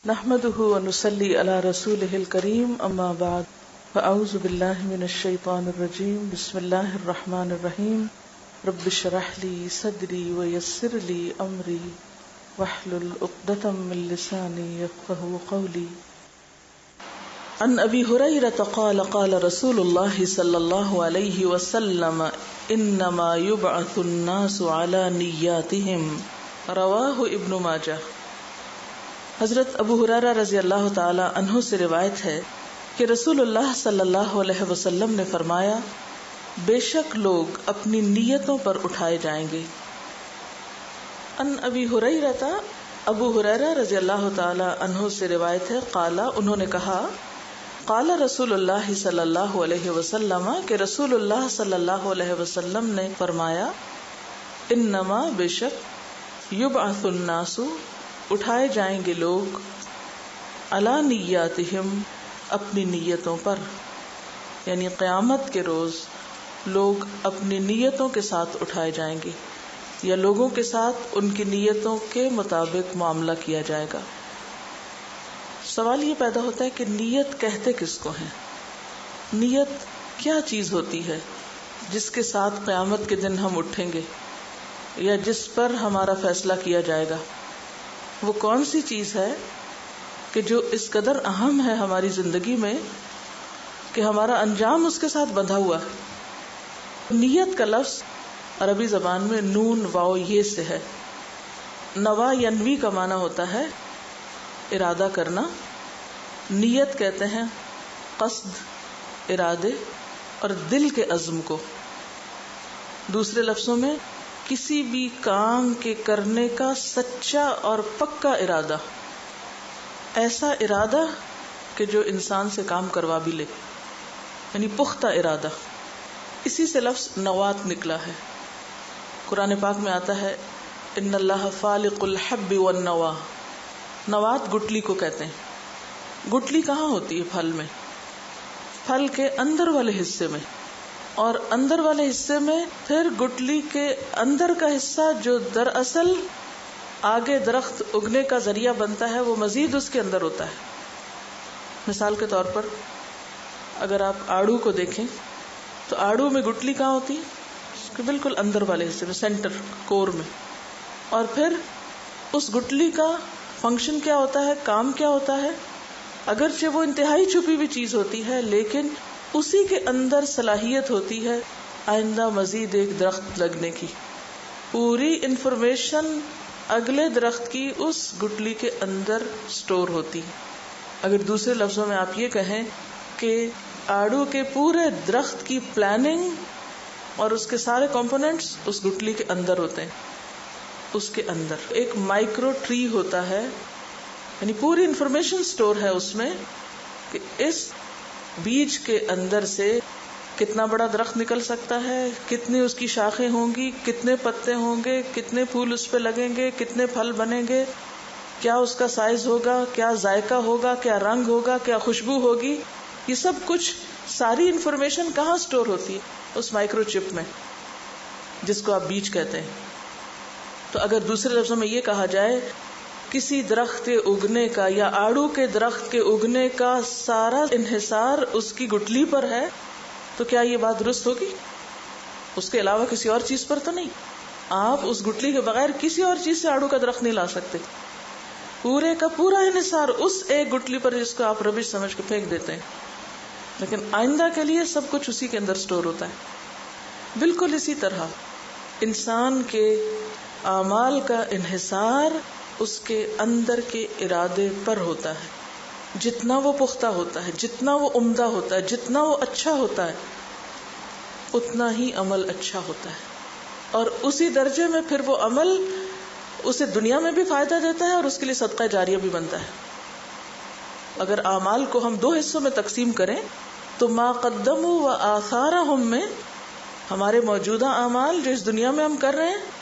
نحمده ونصلي على رسوله الكريم اما بعد فاعوذ بالله من الشيطان الرجيم بسم الله الرحمن الرحيم رب اشرح لي صدري ويسر لي امري واحلل عقدة من لساني يفقهوا قولي. عن ابي هريرة قال قال رسول الله صلى الله عليه وسلم انما يبعث الناس على نياتهم رواه ابن ماجہ. حضرت ابو ہریرہ رضی اللہ تعالی عنہ سے روایت ہے کہ رسول اللہ صلی اللہ علیہ وسلم نے فرمایا، بے شک لوگ اپنی نیتوں پر اٹھائے جائیں گے. ان ابی ہریرہ، ابو ہریرہ رضی اللہ تعالی عنہ سے روایت ہے، قال انہوں نے کہا، قال رسول اللہ صلی اللہ علیہ وسلم کہ رسول اللہ صلی اللہ علیہ وسلم نے فرمایا، انما بے شک یبعث الناس اٹھائے جائیں گے لوگ علی نیاتہم اپنی نیتوں پر، یعنی قیامت کے روز لوگ اپنی نیتوں کے ساتھ اٹھائے جائیں گے یا لوگوں کے ساتھ ان کی نیتوں کے مطابق معاملہ کیا جائے گا. سوال یہ پیدا ہوتا ہے کہ نیت کہتے کس کو ہیں؟ نیت کیا چیز ہوتی ہے جس کے ساتھ قیامت کے دن ہم اٹھیں گے یا جس پر ہمارا فیصلہ کیا جائے گا؟ وہ کون سی چیز ہے کہ جو اس قدر اہم ہے ہماری زندگی میں کہ ہمارا انجام اس کے ساتھ بندھا ہوا ہے؟ نیت کا لفظ عربی زبان میں نون واو یہ سے ہے. نوا ینوی کا معنی ہوتا ہے ارادہ کرنا. نیت کہتے ہیں قصد، ارادے اور دل کے عزم کو. دوسرے لفظوں میں کسی بھی کام کے کرنے کا سچا اور پکا ارادہ، ایسا ارادہ کہ جو انسان سے کام کروا بھی لے، یعنی پختہ ارادہ. اسی سے لفظ نوات نکلا ہے. قرآن پاک میں آتا ہے ان اللہ فالق الحب والنوا. نوات گٹلی کو کہتے ہیں. گٹلی کہاں ہوتی ہے؟ پھل میں، پھل کے اندر والے حصے میں، اور اندر والے حصے میں پھر گٹلی کے اندر کا حصہ جو دراصل آگے درخت اگنے کا ذریعہ بنتا ہے وہ مزید اس کے اندر ہوتا ہے. مثال کے طور پر اگر آپ آڑو کو دیکھیں تو آڑو میں گٹلی کہاں ہوتی ہے؟ اس کے بالکل اندر والے حصے میں، سینٹر کور میں. اور پھر اس گٹلی کا فنکشن کیا ہوتا ہے، کام کیا ہوتا ہے؟ اگرچہ وہ انتہائی چھپی ہوئی چیز ہوتی ہے لیکن اسی کے اندر صلاحیت ہوتی ہے آئندہ مزید ایک درخت لگنے کی. پوری انفارمیشن اگلے درخت کی اس گٹلی کے اندر سٹور ہوتی ہے. اگر دوسرے لفظوں میں آپ یہ کہیں کہ آڑو کے پورے درخت کی پلاننگ اور اس کے سارے کمپوننٹس اس گٹلی کے اندر ہوتے ہیں. اس کے اندر ایک مائکرو ٹری ہوتا ہے، یعنی پوری انفارمیشن سٹور ہے اس میں کہ اس بیج کے اندر سے کتنا بڑا درخت نکل سکتا ہے، کتنی اس کی شاخیں ہوں گی، کتنے پتے ہوں گے، کتنے پھول اس پہ لگیں گے، کتنے پھل بنیں گے، کیا اس کا سائز ہوگا، کیا ذائقہ ہوگا، کیا رنگ ہوگا، کیا خوشبو ہوگی. یہ سب کچھ ساری انفارمیشن کہاں سٹور ہوتی ہے؟ اس مائکرو چپ میں، جس کو آپ بیج کہتے ہیں. تو اگر دوسرے لفظوں میں یہ کہا جائے کسی درخت کے اگنے کا یا آڑو کے درخت کے اگنے کا سارا انحصار اس کی گٹلی پر ہے تو کیا یہ بات درست ہوگی؟ اس کے علاوہ کسی اور چیز پر تو نہیں. آپ اس گٹلی کے بغیر کسی اور چیز سے آڑو کا درخت نہیں لا سکتے. پورے کا پورا انحصار اس ایک گٹلی پر جس کو آپ ربش سمجھ کے پھینک دیتے ہیں، لیکن آئندہ کے لیے سب کچھ اسی کے اندر سٹور ہوتا ہے. بالکل اسی طرح انسان کے اعمال کا انحصار اس کے اندر کے ارادے پر ہوتا ہے. جتنا وہ پختہ ہوتا ہے، جتنا وہ عمدہ ہوتا ہے، جتنا وہ اچھا ہوتا ہے، اتنا ہی عمل اچھا ہوتا ہے. اور اسی درجے میں پھر وہ عمل اسے دنیا میں بھی فائدہ دیتا ہے اور اس کے لیے صدقہ جاریہ بھی بنتا ہے. اگر اعمال کو ہم دو حصوں میں تقسیم کریں تو ما قدموا و آثارہم میں ہمارے موجودہ اعمال جو اس دنیا میں ہم کر رہے ہیں،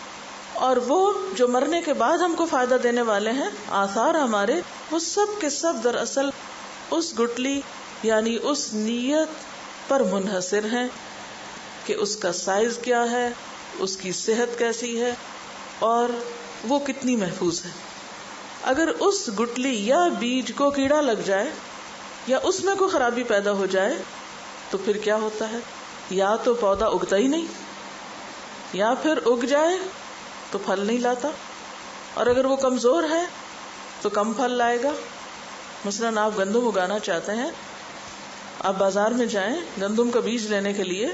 اور وہ جو مرنے کے بعد ہم کو فائدہ دینے والے ہیں آثار ہمارے، وہ سب کے سب دراصل اس گٹلی یعنی اس نیت پر منحصر ہیں کہ اس کا سائز کیا ہے، اس کی صحت کیسی ہے اور وہ کتنی محفوظ ہے. اگر اس گٹلی یا بیج کو کیڑا لگ جائے یا اس میں کوئی خرابی پیدا ہو جائے تو پھر کیا ہوتا ہے؟ یا تو پودا اگتا ہی نہیں، یا پھر اگ جائے تو پھل نہیں لاتا، اور اگر وہ کمزور ہے تو کم پھل لائے گا. مثلاً آپ گندم اگانا چاہتے ہیں، آپ بازار میں جائیں گندم کا بیج لینے کے لیے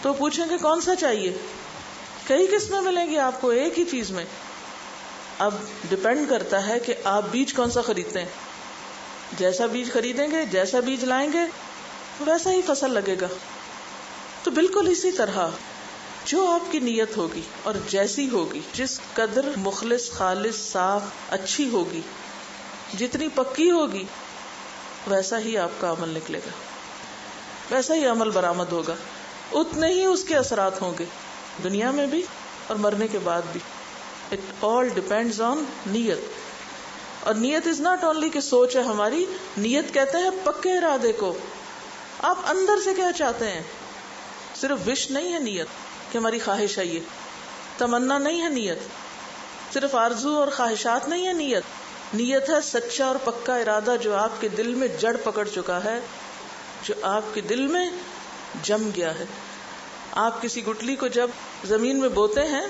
تو پوچھیں کہ کون سا چاہیے، کئی قسمیں ملیں گی آپ کو ایک ہی چیز میں. اب ڈپینڈ کرتا ہے کہ آپ بیج کون سا خریدتے ہیں. جیسا بیج خریدیں گے، جیسا بیج لائیں گے، ویسا ہی فصل لگے گا. تو بالکل اسی طرح جو آپ کی نیت ہوگی اور جیسی ہوگی، جس قدر مخلص، خالص، صاف، اچھی ہوگی، جتنی پکی ہوگی، ویسا ہی آپ کا عمل نکلے گا، ویسا ہی عمل برآمد ہوگا، اتنے ہی اس کے اثرات ہوں گے دنیا میں بھی اور مرنے کے بعد بھی. اٹ آل ڈپینڈز آن نیت. اور نیت از ناٹ اونلی کہ سوچ ہے ہماری، نیت کہتے ہیں پکے ارادے کو. آپ اندر سے کیا چاہتے ہیں؟ صرف وش نہیں ہے نیت کہ ہماری خواہش ہے، یہ تمنا نہیں ہے نیت، صرف آرزو اور خواہشات نہیں ہے نیت. نیت ہے سچا اور پکا ارادہ جو آپ کے دل میں جڑ پکڑ چکا ہے، جو آپ کے دل میں جم گیا ہے. آپ کسی گٹلی کو جب زمین میں بوتے ہیں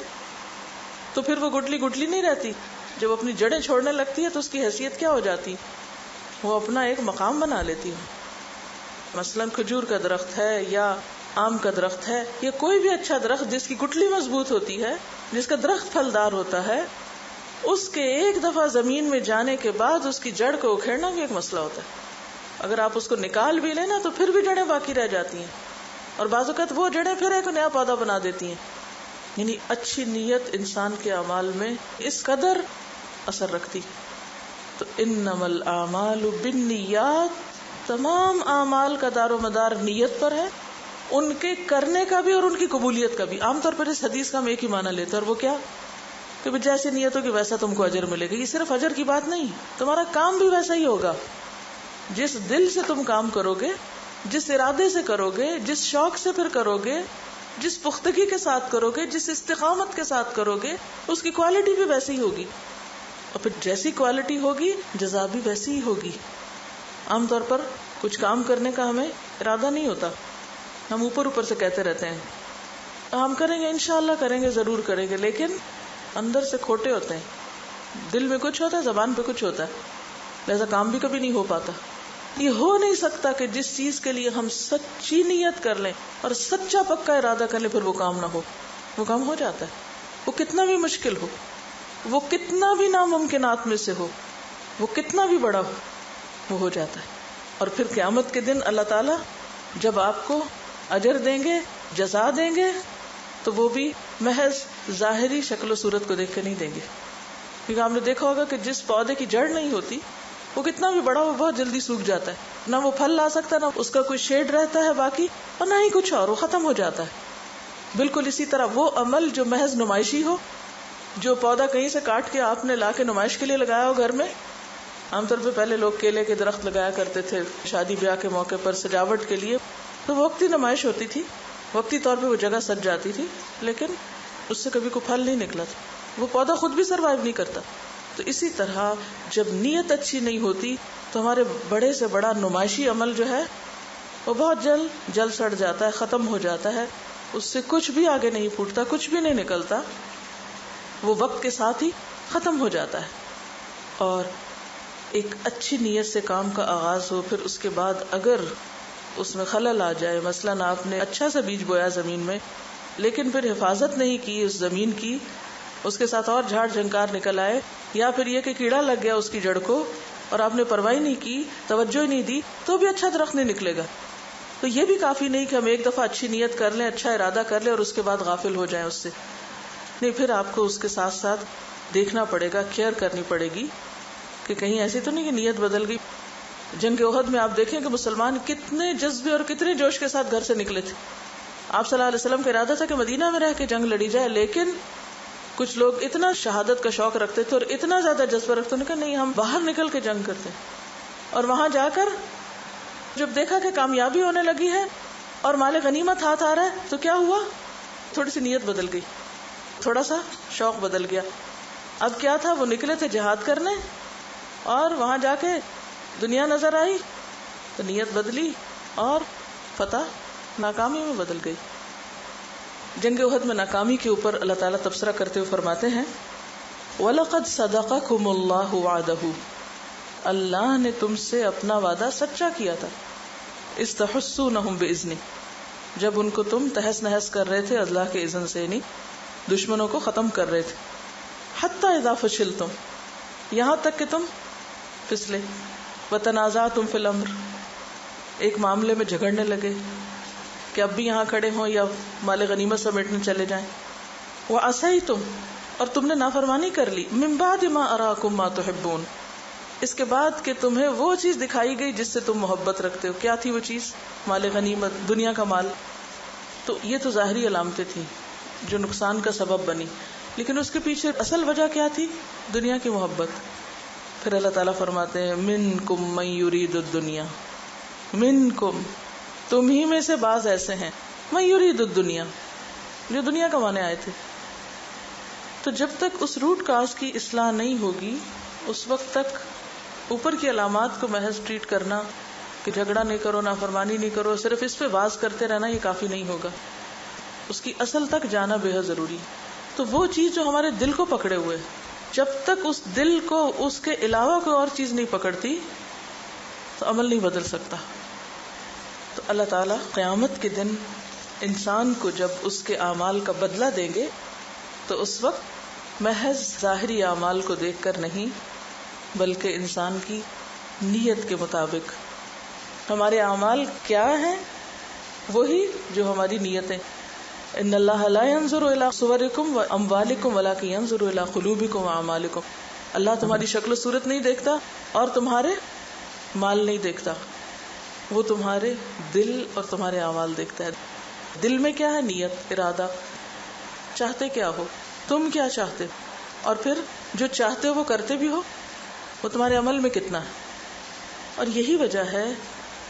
تو پھر وہ گٹلی گٹلی نہیں رہتی. جب اپنی جڑیں چھوڑنے لگتی ہے تو اس کی حیثیت کیا ہو جاتی؟ وہ اپنا ایک مقام بنا لیتی ہے. مثلاً کھجور کا درخت ہے یا آم کا درخت ہے یا کوئی بھی اچھا درخت جس کی گٹلی مضبوط ہوتی ہے، جس کا درخت پھلدار ہوتا ہے، اس کے ایک دفعہ زمین میں جانے کے بعد اس کی جڑ کو اکھیڑنا بھی ایک مسئلہ ہوتا ہے. اگر آپ اس کو نکال بھی لیں نا تو پھر بھی جڑیں باقی رہ جاتی ہیں، اور بعض اوقات وہ جڑیں پھر ایک نیا پودا بنا دیتی ہیں. یعنی اچھی نیت انسان کے اعمال میں اس قدر اثر رکھتی. تو انما الاعمال بالنیات، تمام اعمال کا دار و مدار نیت پر ہے، ان کے کرنے کا بھی اور ان کی قبولیت کا بھی. عام طور پر اس حدیث کا ہم ایک ہی معنی لیتے ہیں، اور وہ کیا کہ جیسی نیت ہوگی ویسا تم کو اجر ملے گا. یہ صرف اجر کی بات نہیں، تمہارا کام بھی ویسا ہی ہوگا. جس دل سے تم کام کرو گے، جس ارادے سے کرو گے، جس شوق سے پھر کرو گے، جس پختگی کے ساتھ کرو گے، جس استقامت کے ساتھ کرو گے، اس کی کوالٹی بھی ویسی ہی ہوگی. اور پھر جیسی کوالٹی ہوگی جزا بھی ویسی ہی ہوگی. عام طور پر کچھ کام کرنے کا ہمیں ارادہ نہیں ہوتا، ہم اوپر اوپر سے کہتے رہتے ہیں ہم کریں گے، انشاءاللہ کریں گے، ضرور کریں گے، لیکن اندر سے کھوٹے ہوتے ہیں. دل میں کچھ ہوتا ہے، زبان پہ کچھ ہوتا ہے، لہذا کام بھی کبھی نہیں ہو پاتا. یہ ہو نہیں سکتا کہ جس چیز کے لیے ہم سچی نیت کر لیں اور سچا پکا ارادہ کر لیں پھر وہ کام نہ ہو. وہ کام ہو جاتا ہے، وہ کتنا بھی مشکل ہو، وہ کتنا بھی ناممکنات میں سے ہو، وہ کتنا بھی بڑا ہو، وہ ہو جاتا ہے. اور پھر قیامت کے دن اللہ تعالیٰ جب آپ کو اجر دیں گے، جزا دیں گے، تو وہ بھی محض ظاہری شکل و صورت کو دیکھ کے نہیں دیں گے. کیونکہ آپ نے دیکھا ہوگا کہ جس پودے کی جڑ نہیں ہوتی وہ کتنا بھی بڑا ہو بہت جلدی سوکھ جاتا ہے، نہ وہ پھل لا سکتا، نہ اس کا کوئی شیڈ رہتا ہے باقی، اور نہ ہی کچھ اور، وہ ختم ہو جاتا ہے. بالکل اسی طرح وہ عمل جو محض نمائشی ہو، جو پودا کہیں سے کاٹ کے آپ نے لا کے نمائش کے لیے لگایا ہو گھر میں. عام طور پہ پہلے لوگ کیلے کے درخت لگایا کرتے تھے شادی بیاہ کے موقع پر سجاوٹ کے لیے، تو وقتی نمائش ہوتی تھی، وقتی طور پہ وہ جگہ سج جاتی تھی، لیکن اس سے کبھی کوئی پھل نہیں نکلا تھا، وہ پودا خود بھی سروائیو نہیں کرتا. تو اسی طرح جب نیت اچھی نہیں ہوتی تو ہمارے بڑے سے بڑا نمائشی عمل جو ہے وہ بہت جل سڑ جاتا ہے، ختم ہو جاتا ہے، اس سے کچھ بھی آگے نہیں پھوٹتا، کچھ بھی نہیں نکلتا، وہ وقت کے ساتھ ہی ختم ہو جاتا ہے. اور ایک اچھی نیت سے کام کا آغاز ہو، پھر اس کے بعد اگر اس میں خلل آ جائے، مثلاً آپ نے اچھا سا بیج بویا زمین میں لیکن پھر حفاظت نہیں کی اس زمین کی، اس کے ساتھ اور جھاڑ جھنکار نکل آئے، یا پھر یہ کہ کیڑا لگ گیا اس کی جڑ کو اور آپ نے پرواہی نہیں کی، توجہ ہی نہیں دی، تو بھی اچھا درخت نہیں نکلے گا. تو یہ بھی کافی نہیں کہ ہم ایک دفعہ اچھی نیت کر لیں، اچھا ارادہ کر لیں اور اس کے بعد غافل ہو جائیں اس سے. نہیں، پھر آپ کو اس کے ساتھ ساتھ دیکھنا پڑے گا، کیئر کرنی پڑے گی کہ کہیں ایسی تو نہیں کہ نیت بدل گئی. جنگ احد میں آپ دیکھیں کہ مسلمان کتنے جذبے اور کتنے جوش کے ساتھ گھر سے نکلے تھے. آپ صلی اللہ علیہ وسلم کا ارادہ تھا کہ مدینہ میں رہ کے جنگ لڑی جائے، لیکن کچھ لوگ اتنا شہادت کا شوق رکھتے تھے اور اتنا زیادہ جذبہ رکھتے تھے کہ نہیں، ہم باہر نکل کے جنگ کرتے. اور وہاں جا کر جب دیکھا کہ کامیابی ہونے لگی ہے اور مال غنیمت ہاتھ آ رہا ہے تو کیا ہوا؟ تھوڑی سی نیت بدل گئی، تھوڑا سا شوق بدل گیا. اب کیا تھا؟ وہ نکلے تھے جہاد کرنے، اور وہاں جا کے دنیا نظر آئی تو نیت بدلی اور فتح ناکامی میں بدل گئی. جنگ احد میں ناکامی کے اوپر اللہ تعالیٰ تبصرہ کرتے ہوئے فرماتے ہیں وَلَقَدْ صَدَقَكُمُ اللَّهُ وَعْدَهُ، اللہ نے تم سے اپنا وعدہ سچا کیا تھا. اِذْ تَحُسُّونَهُمْ بِإِذْنِهِ، جب ان کو تم تہس نہس کر رہے تھے اللہ کے اذن سے، یعنی دشمنوں کو ختم کر رہے تھے. حَتَّى إِذَا فَشِلْتُمْ، یہاں تک کہ تم پھسلے. وَتَنَازَعْتُمْ فِي الْأَمْرِ، ایک معاملے میں جھگڑنے لگے کہ اب بھی یہاں کھڑے ہوں یا مال غنیمت سمیٹنے چلے جائیں. وَعَصَيْتُمْ، اور تم نے نافرمانی کر لی. مِن بَعْدِ مَا أَرَاكُمْ مَا تُحِبُّونَ، اس کے بعد کہ تمہیں وہ چیز دکھائی گئی جس سے تم محبت رکھتے ہو. کیا تھی وہ چیز؟ مال غنیمت، دنیا کا مال. تو یہ تو ظاہری علامتیں تھیں جو نقصان کا سبب بنی، لیکن اس کے پیچھے اصل وجہ کیا تھی؟ دنیا کی محبت. پھر اللہ تعالیٰ فرماتے ہیں مِنْكُمْ مَن يُرِيدُ الدُّنْيَا، مِنْكُمْ، تم ہی میں سے بعض ایسے ہیں مَن يُرِيدُ الدُّنْيا، جو دنیا کمانے آئے تھے. تو جب تک اس روٹ کاز کی اصلاح نہیں ہوگی اس وقت تک اوپر کی علامات کو محض ٹریٹ کرنا کہ جھگڑا نہیں کرو، نافرمانی نہیں کرو، صرف اس پہ واز کرتے رہنا یہ کافی نہیں ہوگا. اس کی اصل تک جانا بے حد ضروری. تو وہ چیز جو ہمارے دل کو پکڑے ہوئے، جب تک اس دل کو اس کے علاوہ کوئی اور چیز نہیں پکڑتی تو عمل نہیں بدل سکتا. تو اللہ تعالیٰ قیامت کے دن انسان کو جب اس کے اعمال کا بدلہ دیں گے تو اس وقت محض ظاہری اعمال کو دیکھ کر نہیں بلکہ انسان کی نیت کے مطابق. ہمارے اعمال کیا ہیں؟ وہی جو ہماری نیتیں. ان اللہ لا ينظر الى صورکم واموالکم ولکن ينظر الى قلوبکم واعمالکم. اللہ تمہاری شکل و صورت نہیں دیکھتا اور تمہارے مال نہیں دیکھتا، وہ تمہارے دل اور تمہارے اعمال دیکھتا ہے. دل میں کیا ہے؟ نیت، ارادہ، چاہتے کیا ہو، تم کیا چاہتے ہو، اور پھر جو چاہتے ہو وہ کرتے بھی ہو، وہ تمہارے عمل میں کتنا ہے. اور یہی وجہ ہے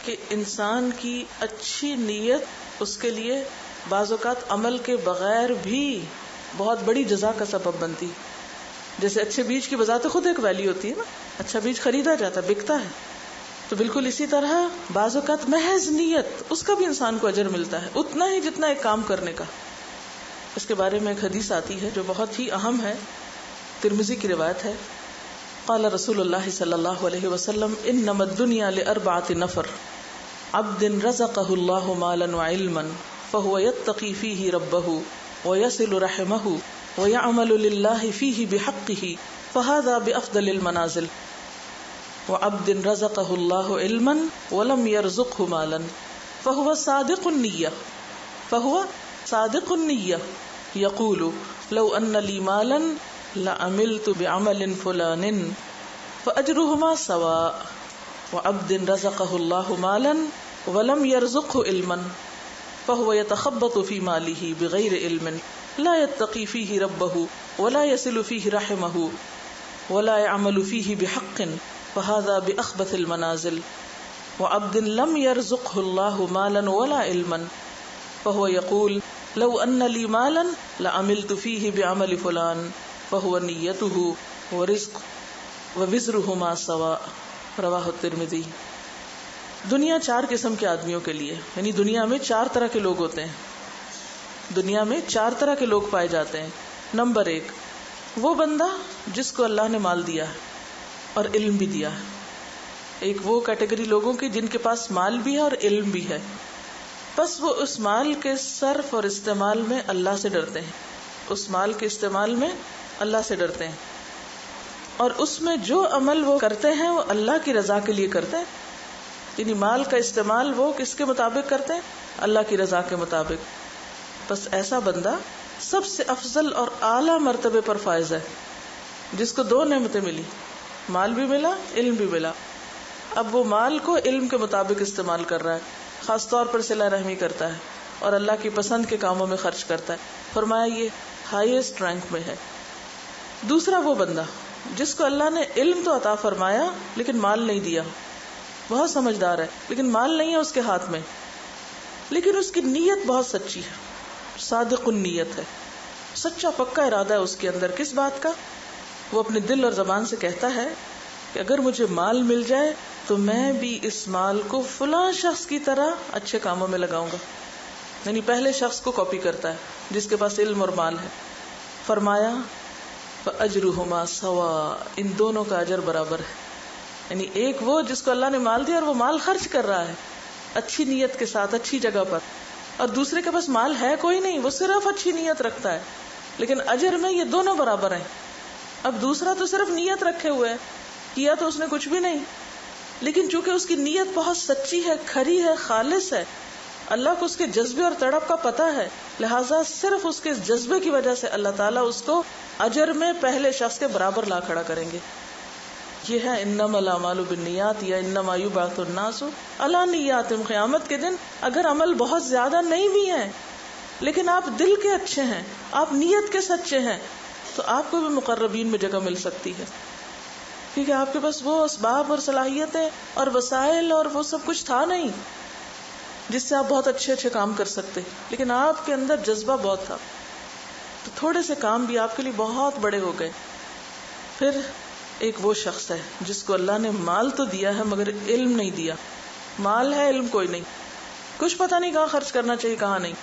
کہ انسان کی اچھی نیت اس کے لیے بعض اوقات عمل کے بغیر بھی بہت بڑی جزا کا سبب بنتی. جیسے اچھے بیج کی بذات خود ایک ویلیو ہوتی ہے نا، اچھا بیج خریدا جاتا ہے، بکتا ہے. تو بالکل اسی طرح بعض اوقات محض نیت، اس کا بھی انسان کو اجر ملتا ہے اتنا ہی جتنا ایک کام کرنے کا. اس کے بارے میں ایک حدیث آتی ہے جو بہت ہی اہم ہے، ترمذی کی روایت ہے. قال رسول اللہ صلی اللہ علیہ وسلم انما الدنیا لاربعۃ نفر عبد رزقه اللہ مالا وعلما فهو يتقي فيه ربه ويصل رحمه ويعمل لله فيه بحقه فهذا بأفضل المنازل، وعبد رزقه الله علما ولم يرزقه مالا فهو صادق النية يقول لو أن لي مالا لعملت بعمل فلان فأجرهما سواء، وعبد رزقه الله مالا ولم يرزقه علما فهو يتخبط في ماله بغير علم لا يتقي فيه ربه ولا يصل فيه رحمه ولا يعمل فيه بحق فهذا بأخبث المنازل، وعبد لم يرزقه الله مالا ولا علما فهو يقول لو أن لي مالا لعملت فيه بعمل فلان فهو نيته ورزق ووزرهما سواء. رواہ الترمذی. دنیا 4 قسم کے آدمیوں کے لیے، یعنی دنیا میں 4 طرح کے لوگ ہوتے ہیں. دنیا میں 4 طرح کے لوگ پائے جاتے ہیں. نمبر 1 وہ بندہ جس کو اللہ نے مال دیا ہے اور علم بھی دیا ہے. ایک وہ کیٹیگری لوگوں کی جن کے پاس مال بھی ہے اور علم بھی ہے، بس وہ اس مال کے صرف اور استعمال میں اللہ سے ڈرتے ہیں. اس مال کے استعمال میں اللہ سے ڈرتے ہیں اور اس میں جو عمل وہ کرتے ہیں وہ اللہ کی رضا کے لیے کرتے ہیں. یعنی مال کا استعمال وہ کس کے مطابق کرتے ہیں؟ اللہ کی رضا کے مطابق. بس ایسا بندہ سب سے افضل اور اعلیٰ مرتبے پر فائز ہے، جس کو 2 نعمتیں ملی، مال بھی ملا، علم بھی ملا. اب وہ مال کو علم کے مطابق استعمال کر رہا ہے، خاص طور پر صلہ رحمی کرتا ہے اور اللہ کی پسند کے کاموں میں خرچ کرتا ہے. فرمایا یہ ہائیسٹ رینک میں ہے. دوسرا وہ بندہ جس کو اللہ نے علم تو عطا فرمایا لیکن مال نہیں دیا، بہت سمجھدار ہے لیکن مال نہیں ہے اس کے ہاتھ میں، لیکن اس کی نیت بہت سچی ہے، صادق النیت ہے، سچا پکا ارادہ ہے اس کے اندر. کس بات کا؟ وہ اپنے دل اور زبان سے کہتا ہے کہ اگر مجھے مال مل جائے تو میں بھی اس مال کو فلاں شخص کی طرح اچھے کاموں میں لگاؤں گا. یعنی پہلے شخص کو کاپی کرتا ہے جس کے پاس علم اور مال ہے. فرمایا فَأَجْرُهُمَا سَوَاءٌ، ان دونوں کا اجر برابر ہے. یعنی ایک وہ جس کو اللہ نے مال دیا اور وہ مال خرچ کر رہا ہے اچھی نیت کے ساتھ اچھی جگہ پر، اور دوسرے کے پاس مال ہے کوئی نہیں، وہ صرف اچھی نیت رکھتا ہے، لیکن اجر میں یہ دونوں برابر ہیں. اب دوسرا تو صرف نیت رکھے ہوئے ہے، کیا تو اس نے کچھ بھی نہیں، لیکن چونکہ اس کی نیت بہت سچی ہے، کھری ہے، خالص ہے، اللہ کو اس کے جذبے اور تڑپ کا پتہ ہے، لہٰذا صرف اس کے جذبے کی وجہ سے اللہ تعالیٰ اس کو اجر میں پہلے شخص کے برابر لا کھڑا کریں گے. یہ ہے انما الاعمال بالنیات یا انما یبعث الناس علی نیاتہم. قیامت کے دن اگر عمل بہت زیادہ نہیں بھی ہیں لیکن آپ دل کے اچھے ہیں، آپ نیت کے سچے ہیں، تو آپ کو بھی مقربین میں جگہ مل سکتی ہے، کیونکہ آپ کے پاس وہ اسباب اور صلاحیتیں اور وسائل اور وہ سب کچھ تھا نہیں جس سے آپ بہت اچھے اچھے کام کر سکتے، لیکن آپ کے اندر جذبہ بہت تھا، تو تھوڑے سے کام بھی آپ کے لیے بہت بڑے ہو گئے. پھر ایک وہ شخص ہے جس کو اللہ نے مال تو دیا ہے مگر علم نہیں دیا. مال ہے، علم کوئی نہیں، کچھ پتہ نہیں کہاں خرچ کرنا چاہیے کہاں نہیں.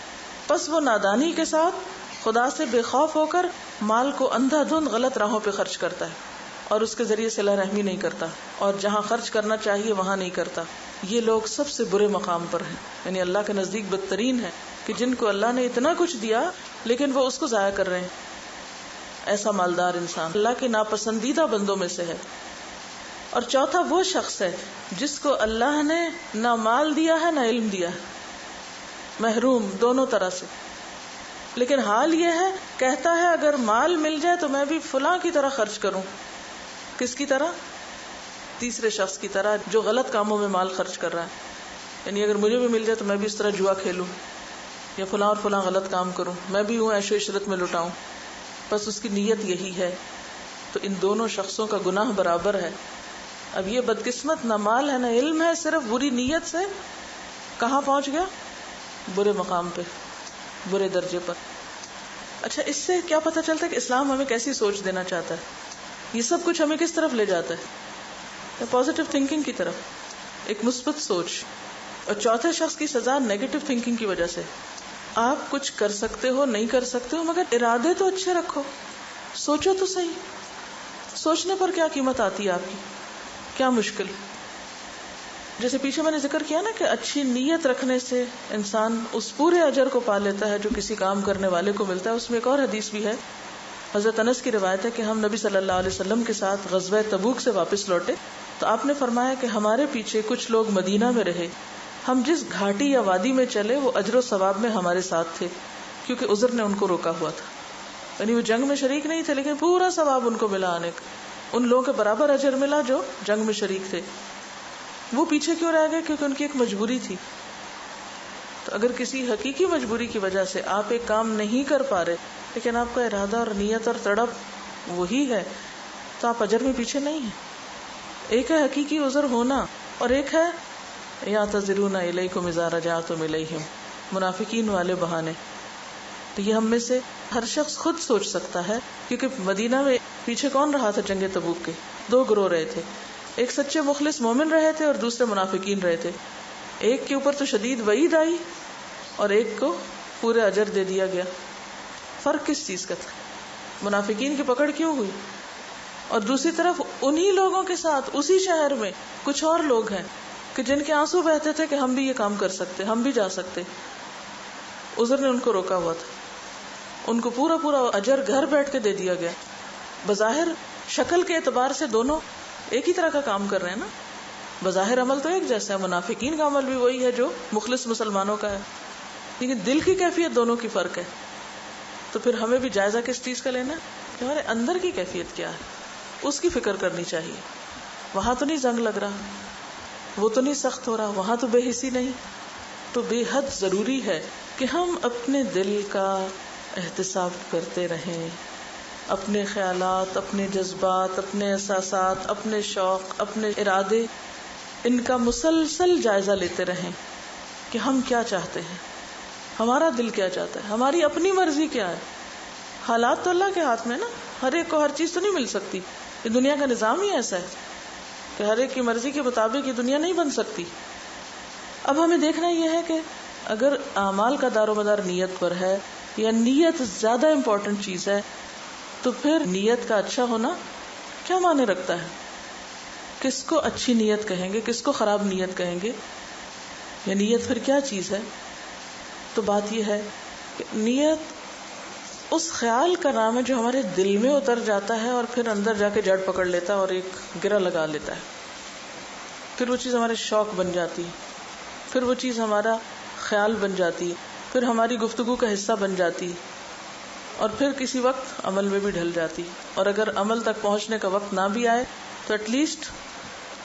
بس وہ نادانی کے ساتھ خدا سے بے خوف ہو کر مال کو اندھا دھند غلط راہوں پہ خرچ کرتا ہے اور اس کے ذریعے صلہ رحمی نہیں کرتا، اور جہاں خرچ کرنا چاہیے وہاں نہیں کرتا. یہ لوگ سب سے برے مقام پر ہیں، یعنی اللہ کے نزدیک بدترین ہے کہ جن کو اللہ نے اتنا کچھ دیا لیکن وہ اس کو ضائع کر رہے ہیں. ایسا مالدار انسان اللہ کے ناپسندیدہ بندوں میں سے ہے. اور چوتھا وہ شخص ہے جس کو اللہ نے نہ مال دیا ہے نہ علم دیا ہے، محروم دونوں طرح سے، لیکن حال یہ ہے کہتا ہے اگر مال مل جائے تو میں بھی فلاں کی طرح خرچ کروں. کس کی طرح؟ تیسرے شخص کی طرح جو غلط کاموں میں مال خرچ کر رہا ہے. یعنی اگر مجھے بھی مل جائے تو میں بھی اس طرح جوا کھیلوں یا فلاں اور فلاں غلط کام کروں، میں بھی ہوں عیش و عشرت میں لٹاؤں. بس اس کی نیت یہی ہے. تو ان دونوں شخصوں کا گناہ برابر ہے. اب یہ بدقسمت نہ مال ہے نہ علم ہے، صرف بری نیت سے کہاں پہنچ گیا؟ برے مقام پہ، برے درجے پر. اچھا، اس سے کیا پتہ چلتا ہے کہ اسلام ہمیں کیسی سوچ دینا چاہتا ہے؟ یہ سب کچھ ہمیں کس طرف لے جاتا ہے؟ پازیٹیو تھنکنگ کی طرف، ایک مثبت سوچ. اور چوتھے شخص کی سزا نیگیٹو تھنکنگ کی وجہ سے. آپ کچھ کر سکتے ہو، نہیں کر سکتے ہو، مگر ارادے تو اچھے رکھو، سوچو تو صحیح. سوچنے پر کیا قیمت آتی ہے آپ کی؟ کیا مشکل؟ جیسے پیچھے میں نے ذکر کیا نا کہ اچھی نیت رکھنے سے انسان اس پورے اجر کو پا لیتا ہے جو کسی کام کرنے والے کو ملتا ہے. اس میں ایک اور حدیث بھی ہے، حضرت انس کی روایت ہے کہ ہم نبی صلی اللہ علیہ وسلم کے ساتھ غزوہ تبوک سے واپس لوٹے تو آپ نے فرمایا کہ ہمارے پیچھے کچھ لوگ مدینہ میں رہے، ہم جس گھاٹی یا وادی میں چلے وہ اجر و ثواب میں ہمارے ساتھ تھے، کیونکہ عذر نے ان کو روکا ہوا تھا. یعنی وہ جنگ میں شریک نہیں تھے لیکن پورا ثواب ان کو ملا، آنے کا ان لوگوں کے برابر اجر ملا جو جنگ میں شریک تھے. وہ پیچھے کیوں رہ گئے؟ کیونکہ ان کی ایک مجبوری تھی. تو اگر کسی حقیقی مجبوری کی وجہ سے آپ ایک کام نہیں کر پا رہے لیکن آپ کا ارادہ اور نیت اور تڑپ وہی ہے تو آپ اجر میں پیچھے نہیں ہیں. ایک ہے حقیقی عذر ہونا اور ایک ہے یعتذرون الیکم اذا رجعتم الیہم، منافقین والے بہانے. تو یہ ہم میں سے ہر شخص خود سوچ سکتا ہے، کیونکہ مدینہ میں پیچھے کون رہا تھا جنگ تبوک کے؟ دو گروہ رہے تھے، ایک سچے مخلص مومن رہے تھے اور دوسرے منافقین رہے تھے. ایک کے اوپر تو شدید وعید آئی اور ایک کو پورے اجر دے دیا گیا. فرق کس چیز کا تھا؟ منافقین کی پکڑ کیوں ہوئی؟ اور دوسری طرف انہی لوگوں کے ساتھ اسی شہر میں کچھ اور لوگ ہیں کہ جن کے آنسو بہتے تھے کہ ہم بھی یہ کام کر سکتے، ہم بھی جا سکتے. عذر نے ان کو روکا ہوا تھا. ان کو پورا پورا اجر گھر بیٹھ کے دے دیا گیا. بظاہر شکل کے اعتبار سے دونوں ایک ہی طرح کا کام کر رہے ہیں نا، بظاہر عمل تو ایک جیسا ہے، منافقین کا عمل بھی وہی ہے جو مخلص مسلمانوں کا ہے، لیکن دل کی کیفیت دونوں کی فرق ہے. تو پھر ہمیں بھی جائزہ کس چیز کا لینا ہے کہ ہمارے اندر کی کیفیت کیا ہے، اس کی فکر کرنی چاہیے. وہاں تو نہیں زنگ لگ رہا، وہ تو نہیں سخت ہو رہا، وہاں تو بے حسی نہیں. تو بے حد ضروری ہے کہ ہم اپنے دل کا احتساب کرتے رہیں، اپنے خیالات، اپنے جذبات، اپنے احساسات، اپنے شوق، اپنے ارادے، ان کا مسلسل جائزہ لیتے رہیں کہ ہم کیا چاہتے ہیں، ہمارا دل کیا چاہتا ہے، ہماری اپنی مرضی کیا ہے. حالات تو اللہ کے ہاتھ میں نا، ہر ایک کو ہر چیز تو نہیں مل سکتی، یہ دنیا کا نظام ہی ایسا ہے. کہ ہر ایک کی مرضی کے مطابق یہ دنیا نہیں بن سکتی. اب ہمیں دیکھنا یہ ہے کہ اگر اعمال کا دار و مدار نیت پر ہے یا نیت زیادہ امپورٹنٹ چیز ہے تو پھر نیت کا اچھا ہونا کیا معنی رکھتا ہے؟ کس کو اچھی نیت کہیں گے, کس کو خراب نیت کہیں گے, یا نیت پھر کیا چیز ہے؟ تو بات یہ ہے کہ نیت اس خیال کا نام ہے جو ہمارے دل میں اتر جاتا ہے اور پھر اندر جا کے جڑ پکڑ لیتا ہے اور ایک گرہ لگا لیتا ہے. پھر وہ چیز ہمارے شوق بن جاتی, پھر وہ چیز ہمارا خیال بن جاتی, پھر ہماری گفتگو کا حصہ بن جاتی, اور پھر کسی وقت عمل میں بھی ڈھل جاتی. اور اگر عمل تک پہنچنے کا وقت نہ بھی آئے تو ایٹ لیسٹ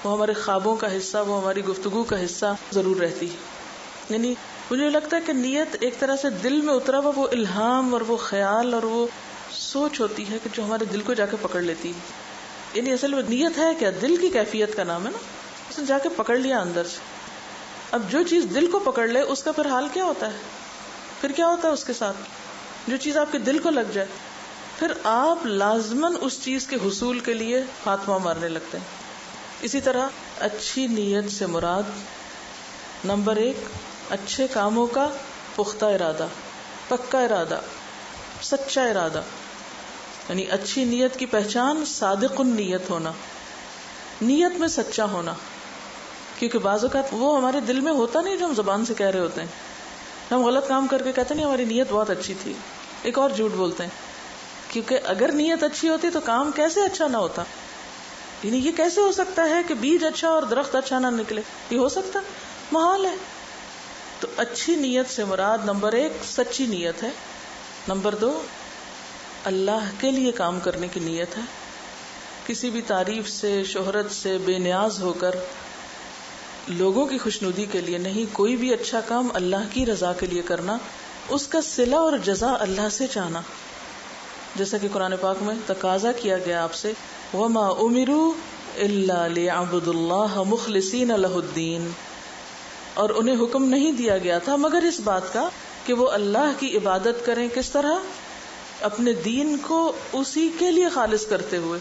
وہ ہمارے خوابوں کا حصہ, وہ ہماری گفتگو کا حصہ ضرور رہتی. یعنی مجھے لگتا ہے کہ نیت ایک طرح سے دل میں اترا ہوا وہ الہام اور وہ خیال اور وہ سوچ ہوتی ہے کہ جو ہمارے دل کو جا کے پکڑ لیتی ہے. یعنی اصل میں نیت ہے کیا؟ دل کی کیفیت کا نام ہے نا, اس نے جا کے پکڑ لیا اندر سے. اب جو چیز دل کو پکڑ لے اس کا پھر حال کیا ہوتا ہے؟ پھر کیا ہوتا ہے اس کے ساتھ؟ جو چیز آپ کے دل کو لگ جائے پھر آپ لازماً اس چیز کے حصول کے لیے خاتمہ مارنے لگتے ہیں. اسی طرح اچھی نیت سے مراد نمبر 1 اچھے کاموں کا پختہ ارادہ, پکا ارادہ, سچا ارادہ. یعنی اچھی نیت کی پہچان صادق النیت ہونا, نیت میں سچا ہونا. کیونکہ بعض اوقات وہ ہمارے دل میں ہوتا نہیں جو ہم زبان سے کہہ رہے ہوتے ہیں. ہم غلط کام کر کے کہتے نہیں ہماری نیت بہت اچھی تھی, ایک اور جھوٹ بولتے ہیں. کیونکہ اگر نیت اچھی ہوتی تو کام کیسے اچھا نہ ہوتا؟ یعنی یہ کیسے ہو سکتا ہے کہ بیج اچھا اور درخت اچھا نہ نکلے؟ یہ ہو سکتا؟ محال ہے. تو اچھی نیت سے مراد نمبر 1 سچی نیت ہے, نمبر 2 اللہ کے لیے کام کرنے کی نیت ہے. کسی بھی تعریف سے, شہرت سے بے نیاز ہو کر لوگوں کی خوشنودی کے لیے نہیں, کوئی بھی اچھا کام اللہ کی رضا کے لیے کرنا, اس کا صلہ اور جزا اللہ سے چاہنا. جیسا کہ قرآن پاک میں تقاضا کیا گیا آپ سے, وَمَا أُمِرُوا إِلَّا لِيَعْبُدُوا اللَّهَ مُخْلِصِينَ لَهُ الدِّينَ, اور انہیں حکم نہیں دیا گیا تھا مگر اس بات کا کہ وہ اللہ کی عبادت کریں. کس طرح؟ اپنے دین کو اسی کے لیے خالص کرتے ہوئے.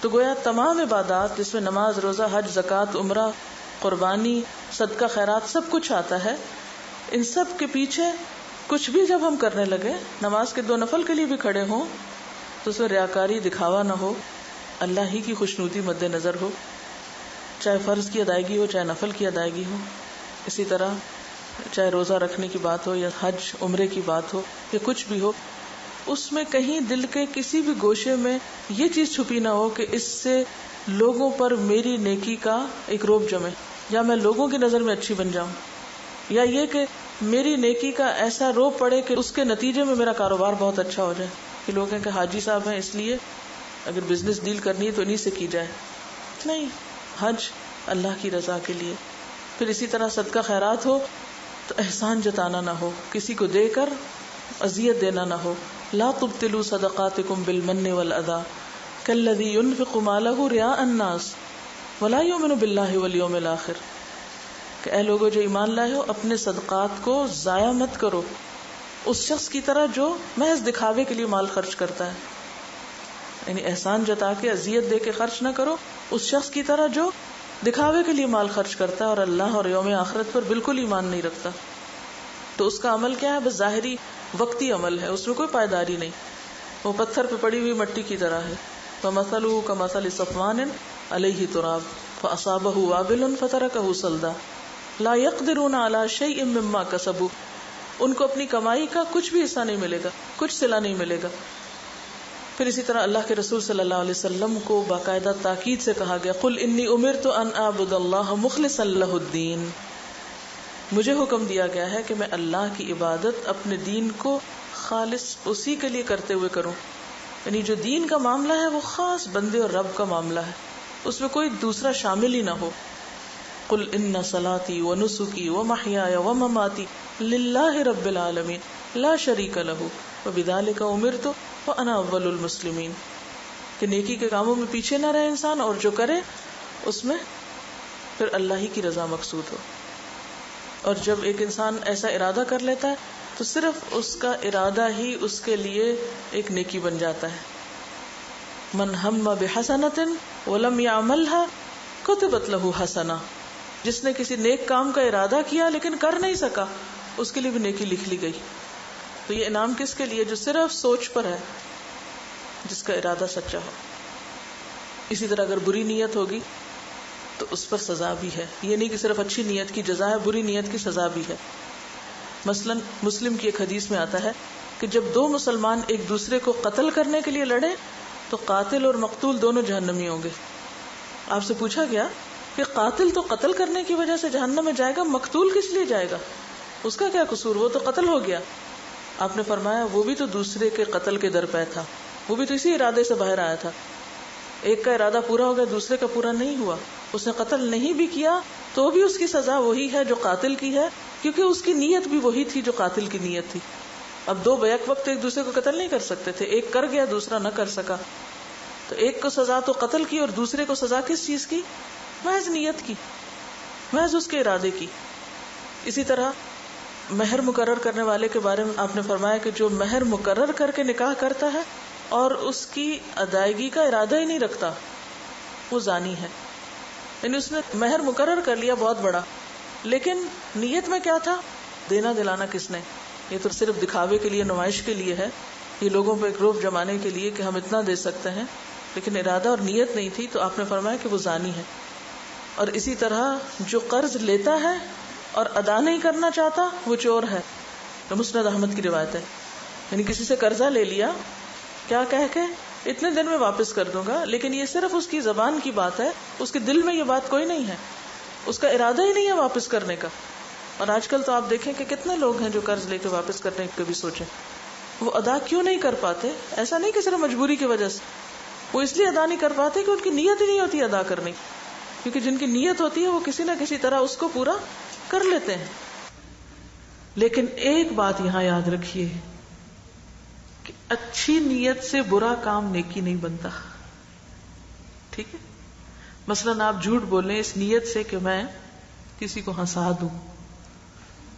تو گویا تمام عبادات جس میں نماز, روزہ, حج, زکوٰۃ, عمرہ, قربانی, صدقہ, خیرات سب کچھ آتا ہے, ان سب کے پیچھے کچھ بھی جب ہم کرنے لگے, نماز کے 2 نفل کے لیے بھی کھڑے ہوں تو اس میں ریاکاری, دکھاوا نہ ہو, اللہ ہی کی خوشنودی مد نظر ہو, چاہے فرض کی ادائیگی ہو چاہے نفل کی ادائیگی ہو. اسی طرح چاہے روزہ رکھنے کی بات ہو یا حج عمرے کی بات ہو یا کچھ بھی ہو, اس میں کہیں دل کے کسی بھی گوشے میں یہ چیز چھپی نہ ہو کہ اس سے لوگوں پر میری نیکی کا ایک روب جمے, یا میں لوگوں کی نظر میں اچھی بن جاؤں, یا یہ کہ میری نیکی کا ایسا روب پڑے کہ اس کے نتیجے میں میرا کاروبار بہت اچھا ہو جائے, کہ لوگ ہیں کہ حاجی صاحب ہیں اس لیے اگر بزنس ڈیل کرنی ہے تو انہی سے کی جائے. نہیں, حج اللہ کی رضا کے لیے. پھر اسی طرح صدقہ خیرات ہو تو احسان جتانا نہ ہو, کسی کو دے کر اذیت دینا نہ ہو. لا تبطلوا صدقاتکم بالمن والاذى كالذي ينفق ماله رئاء الناس ولا يؤمن بالله واليوم الاخر. کہ اے لوگو جو ایمان لائے ہو, اپنے صدقات کو ضائع مت کرو اس شخص کی طرح جو محض دکھاوے کے لیے مال خرچ کرتا ہے. یعنی احسان جتا کے اذیت دے کے خرچ نہ کرو اس شخص کی طرح جو دکھاوے کے لیے مال خرچ کرتا ہے اور اللہ اور یوم آخرت پر بالکل ایمان نہیں رکھتا. تو اس کا عمل کیا ہے؟ بس ظاہری وقتی عمل ہے, اس میں کوئی پائیداری نہیں, وہ پتھر پہ پڑی ہوئی مٹی کی طرح ہے. فَمَثَلُهُ كَمَثَلِ صَفْوَانٍ عَلَيْهِ تُرَابٌ فَأَصَابَهُ وَابِلٌ فَتَرَكَهُ صَلْدًا لَا يَقْدِرُونَ عَلَى شَيْءٍ مِّمَّا كَسَبُوا. ان کو اپنی کمائی کا کچھ بھی حصہ نہیں ملے گا, کچھ صلہ نہیں ملے گا. پھر اسی طرح اللہ کے رسول صلی اللہ علیہ وسلم کو باقاعدہ تاکید سے کہا گیا, قُلْ إِنِّي أُمِرْتُ أَنْ أَعْبُدَ اللَّهَ مُخْلِصًا لَهُ الدِّينَ. مجھے حکم دیا گیا ہے کہ میں اللہ کی عبادت اپنے دین کو خالص اسی کے لیے کرتے ہوئے کروں. یعنی جو دین کا معاملہ ہے وہ خاص بندے اور رب کا معاملہ ہے, اس میں کوئی دوسرا شامل ہی نہ ہو. قُلْ إِنَّ صَلَاتِي وَنُسُكِي وَمَحْيَايَ وَمَمَاتِي لِلَّهِ رَبِّ الْعَالَمِينَ لَا شَرِيكَ لَهُ وَبِذَلِكَ أُمِرْتُ وَأَنَا أَوَّلُ الْمُسْلِمِينَ. کہ نیکی کے کاموں میں پیچھے نہ رہے انسان, اور جو کرے اس میں پھر اللہ ہی کی رضا مقصود ہو. اور جب ایک انسان ایسا ارادہ کر لیتا ہے تو صرف اس کا ارادہ ہی اس کے لیے ایک نیکی بن جاتا ہے. من ہم بحسنۃ ولم يعملها کتبت لہ حسنہ، جس نے کسی نیک کام کا ارادہ کیا لیکن کر نہیں سکا، اس کے لیے بھی نیکی لکھ لی گئی. تو یہ انعام کس کے لیے؟ جو صرف سوچ پر ہے، جس کا ارادہ سچا ہو. اسی طرح اگر بری نیت ہوگی تو اس پر سزا بھی ہے. یہ نہیں کہ صرف اچھی نیت کی جزا ہے، بری نیت کی سزا بھی ہے. مثلا مسلم کی ایک حدیث میں آتا ہے کہ جب دو مسلمان ایک دوسرے کو قتل کرنے کے لیے لڑے تو قاتل اور مقتول دونوں جہنمی ہوں گے. آپ سے پوچھا گیا کہ قاتل تو قتل کرنے کی وجہ سے جہنم میں جائے گا، مقتول کس لیے جائے گا؟ اس کا کیا قصور؟ وہ تو قتل ہو گیا. آپ نے فرمایا وہ بھی تو دوسرے کے قتل کے در پہ تھا، وہ بھی تو اسی ارادے سے باہر آیا تھا. ایک کا ارادہ پورا ہو گیا، دوسرے کا پورا نہیں ہوا. اس نے قتل نہیں بھی کیا تو بھی اس کی سزا وہی ہے جو قاتل کی ہے، کیونکہ اس کی نیت بھی وہی تھی جو قاتل کی نیت تھی. اب دو بیک وقت ایک دوسرے کو قتل نہیں کر سکتے تھے، ایک کر گیا دوسرا نہ کر سکا، تو ایک کو سزا تو قتل کی اور دوسرے کو سزا کس چیز کی؟ محض نیت کی، محض اس کے ارادے کی. اسی طرح مہر مقرر کرنے والے کے بارے میں آپ نے فرمایا کہ جو مہر مقرر کر کے نکاح کرتا ہے اور اس کی ادائیگی کا ارادہ ہی نہیں رکھتا، وہ زانی ہے. یعنی اس نے مہر مقرر کر لیا بہت بڑا، لیکن نیت میں کیا تھا؟ دینا دلانا کس نے؟ یہ تو صرف دکھاوے کے لیے، نمائش کے لیے ہے، یہ لوگوں پہ ایک روب جمانے کے لیے کہ ہم اتنا دے سکتے ہیں، لیکن ارادہ اور نیت نہیں تھی. تو آپ نے فرمایا کہ وہ زانی ہے. اور اسی طرح جو قرض لیتا ہے اور ادا نہیں کرنا چاہتا وہ چور ہے. تو مسند احمد کی روایت ہے. یعنی کسی سے قرضہ لے لیا، کیا کہہ کے اتنے دن میں واپس کر دوں گا، لیکن یہ صرف اس کی زبان کی بات ہے، اس کے دل میں یہ بات کوئی نہیں ہے، اس کا ارادہ ہی نہیں ہے واپس کرنے کا. اور آج کل تو آپ دیکھیں کہ کتنے لوگ ہیں جو قرض لے کے واپس کرنے کے بھی سوچیں. وہ ادا کیوں نہیں کر پاتے؟ ایسا نہیں کہ صرف مجبوری کی وجہ سے، وہ اس لیے ادا نہیں کر پاتے کہ ان کی نیت ہی نہیں ہوتی ادا کرنے کی. کیونکہ جن کی نیت ہوتی ہے وہ کسی نہ کسی طرح اس کو پورا کر لیتے ہیں. لیکن ایک بات یہاں یاد رکھیے کہ اچھی نیت سے برا کام نیکی نہیں بنتا. ٹھیک ہے؟ مثلاً آپ جھوٹ بولیں اس نیت سے کہ میں کسی کو ہنسا دوں،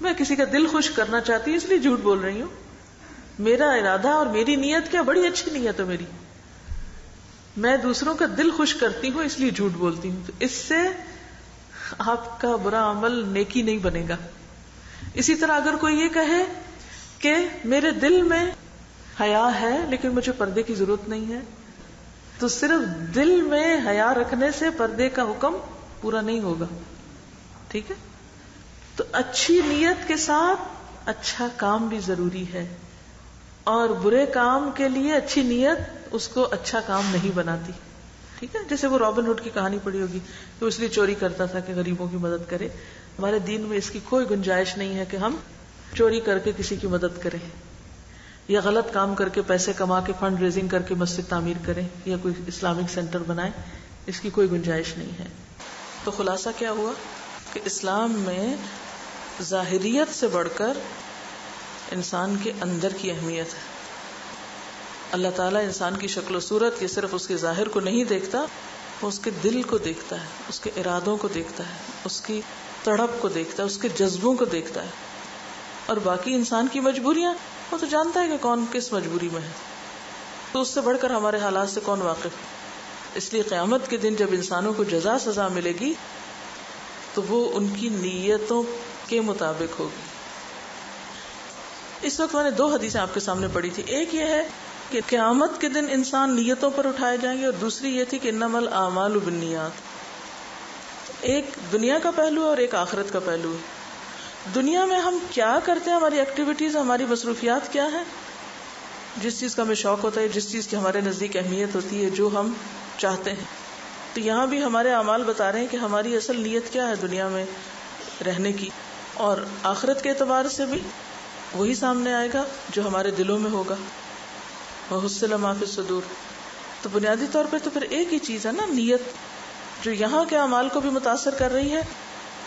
میں کسی کا دل خوش کرنا چاہتی ہوں اس لیے جھوٹ بول رہی ہوں. میرا ارادہ اور میری نیت کیا بڑی اچھی نیت ہے میری، میں دوسروں کا دل خوش کرتی ہوں اس لیے جھوٹ بولتی ہوں. تو اس سے آپ کا برا عمل نیکی نہیں بنے گا. اسی طرح اگر کوئی یہ کہے کہ میرے دل میں حیا ہے لیکن مجھے پردے کی ضرورت نہیں ہے، تو صرف دل میں حیا رکھنے سے پردے کا حکم پورا نہیں ہوگا. ٹھیک ہے؟ تو اچھی نیت کے ساتھ اچھا کام بھی ضروری ہے، اور برے کام کے لیے اچھی نیت اس کو اچھا کام نہیں بناتی. ٹھیک ہے؟ جیسے وہ رابن ہوڈ کی کہانی پڑھی ہوگی کہ اس لیے چوری کرتا تھا کہ غریبوں کی مدد کرے. ہمارے دین میں اس کی کوئی گنجائش نہیں ہے کہ ہم چوری کر کے کسی کی مدد کریں یا غلط کام کر کے پیسے کما کے فنڈ ریزنگ کر کے مسجد تعمیر کریں یا کوئی اسلامک سینٹر بنائیں. اس کی کوئی گنجائش نہیں ہے. تو خلاصہ کیا ہوا کہ اسلام میں ظاہریت سے بڑھ کر انسان کے اندر کی اہمیت ہے. اللہ تعالیٰ انسان کی شکل و صورت یہ صرف اس کے ظاہر کو نہیں دیکھتا، وہ اس کے دل کو دیکھتا ہے، اس کے ارادوں کو دیکھتا ہے، اس کی تڑپ کو دیکھتا ہے، اس کے جذبوں کو دیکھتا ہے. اور باقی انسان کی مجبوریاں وہ تو جانتا ہے کہ کون کس مجبوری میں ہے، تو اس سے بڑھ کر ہمارے حالات سے کون واقف. اس لیے قیامت کے دن جب انسانوں کو جزا سزا ملے گی تو وہ ان کی نیتوں کے مطابق ہوگی. اس وقت میں نے 2 حدیثیں آپ کے سامنے پڑھی تھی. ایک یہ ہے کہ قیامت کے دن انسان نیتوں پر اٹھائے جائیں گے، اور دوسری یہ تھی کہ انما الاعمال بالنیات. ایک دنیا کا پہلو ہے اور ایک آخرت کا پہلو ہے. دنیا میں ہم کیا کرتے ہیں، ہماری ایکٹیویٹیز، ہماری مصروفیات کیا ہیں، جس چیز کا ہمیں شوق ہوتا ہے، جس چیز کی ہمارے نزدیک اہمیت ہوتی ہے، جو ہم چاہتے ہیں. تو یہاں بھی ہمارے اعمال بتا رہے ہیں کہ ہماری اصل نیت کیا ہے دنیا میں رہنے کی. اور آخرت کے اعتبار سے بھی وہی سامنے آئے گا جو ہمارے دلوں میں ہوگا. وَحُصِّلَ مَا فِي الصُّدُورِ. تو بنیادی طور پہ تو پھر ایک ہی چیز ہے نا، نیت، جو یہاں کے اعمال کو بھی متاثر کر رہی ہے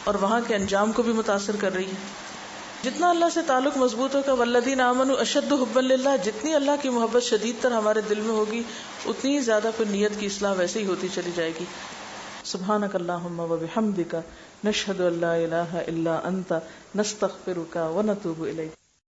اور وہاں کے انجام کو بھی متاثر کر رہی ہے. جتنا اللہ سے تعلق مضبوط ہوگا، وَالَّذِينَ آمَنُوا أَشَدُّ حُبًّا لِلَّهِ، جتنی اللہ کی محبت شدید تر ہمارے دل میں ہوگی اتنی ہی زیادہ پھر نیت کی اصلاح ویسے ہی ہوتی چلی جائے گی. سبحانک اللہم وبحمدک، نشہد ان لا الہ الا انت، نستغفرک ونتوب الیک.